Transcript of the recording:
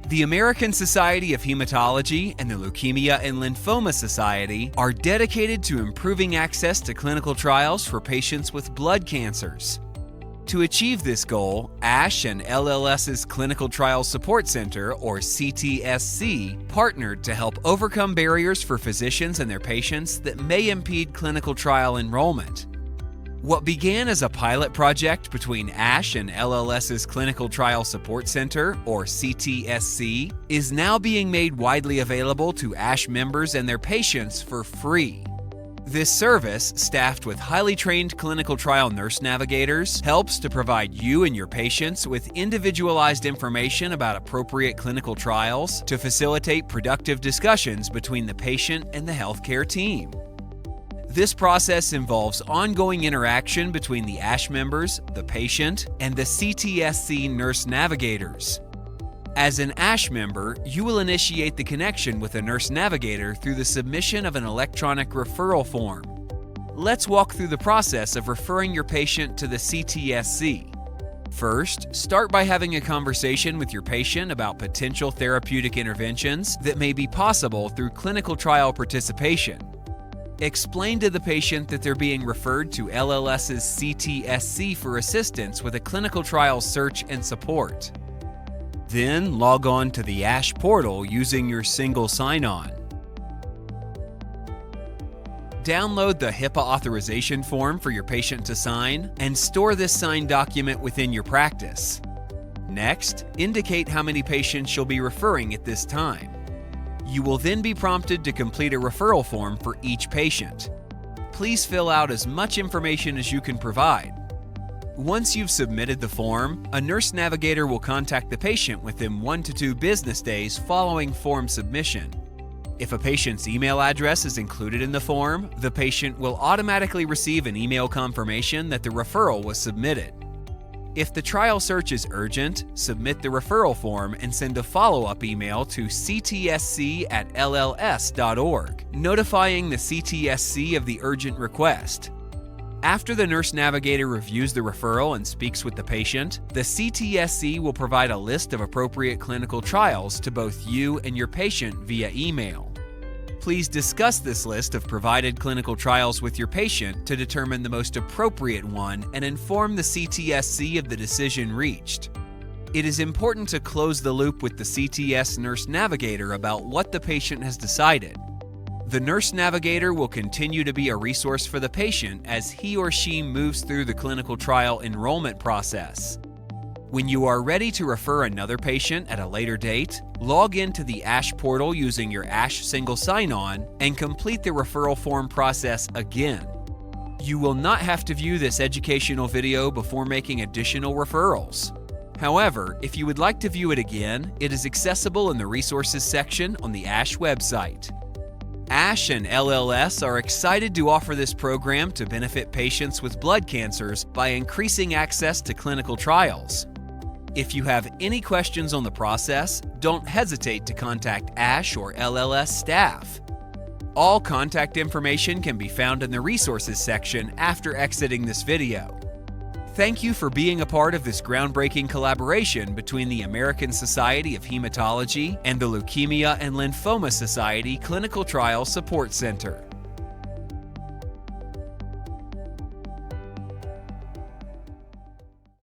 The American Society of Hematology and the Leukemia and Lymphoma Society are dedicated to improving access to clinical trials for patients with blood cancers. To achieve this goal, ASH and LLS's Clinical Trial Support Center, or CTSC, partnered to help overcome barriers for physicians and their patients that may impede clinical trial enrollment. What began as a pilot project between ASH and LLS's Clinical Trial Support Center, or CTSC, is now being made widely available to ASH members and their patients for free. This service, staffed with highly trained clinical trial nurse navigators, helps to provide you and your patients with individualized information about appropriate clinical trials to facilitate productive discussions between the patient and the healthcare team. This process involves ongoing interaction between the ASH members, the patient, and the CTSC Nurse Navigators. As an ASH member, you will initiate the connection with a nurse navigator through the submission of an electronic referral form. Let's walk through the process of referring your patient to the CTSC. First, start by having a conversation with your patient about potential therapeutic interventions that may be possible through clinical trial participation. Explain to the patient that they're being referred to LLS's CTSC for assistance with a clinical trial search and support. Then log on to the ASH portal using your single sign-on. Download the HIPAA authorization form for your patient to sign and store this signed document within your practice. Next, indicate how many patients you'll be referring at this time. You will then be prompted to complete a referral form for each patient. Please fill out as much information as you can provide. Once you've submitted the form, a nurse navigator will contact the patient within 1 to 2 business days following form submission. If a patient's email address is included in the form, the patient will automatically receive an email confirmation that the referral was submitted. If the trial search is urgent, submit the referral form and send a follow-up email to ctsc@lls.org, notifying the CTSC of the urgent request. After the nurse navigator reviews the referral and speaks with the patient, the CTSC will provide a list of appropriate clinical trials to both you and your patient via email. Please discuss this list of provided clinical trials with your patient to determine the most appropriate one and inform the CTSC of the decision reached. It is important to close the loop with the CTS Nurse Navigator about what the patient has decided. The Nurse Navigator will continue to be a resource for the patient as he or she moves through the clinical trial enrollment process. When you are ready to refer another patient at a later date, log into the ASH portal using your ASH single sign-on and complete the referral form process again. You will not have to view this educational video before making additional referrals. However, if you would like to view it again, it is accessible in the resources section on the ASH website. ASH and LLS are excited to offer this program to benefit patients with blood cancers by increasing access to clinical trials. If you have any questions on the process, don't hesitate to contact ASH or LLS staff. All contact information can be found in the resources section after exiting this video. Thank you for being a part of this groundbreaking collaboration between the American Society of Hematology and the Leukemia and Lymphoma Society Clinical Trial Support Center.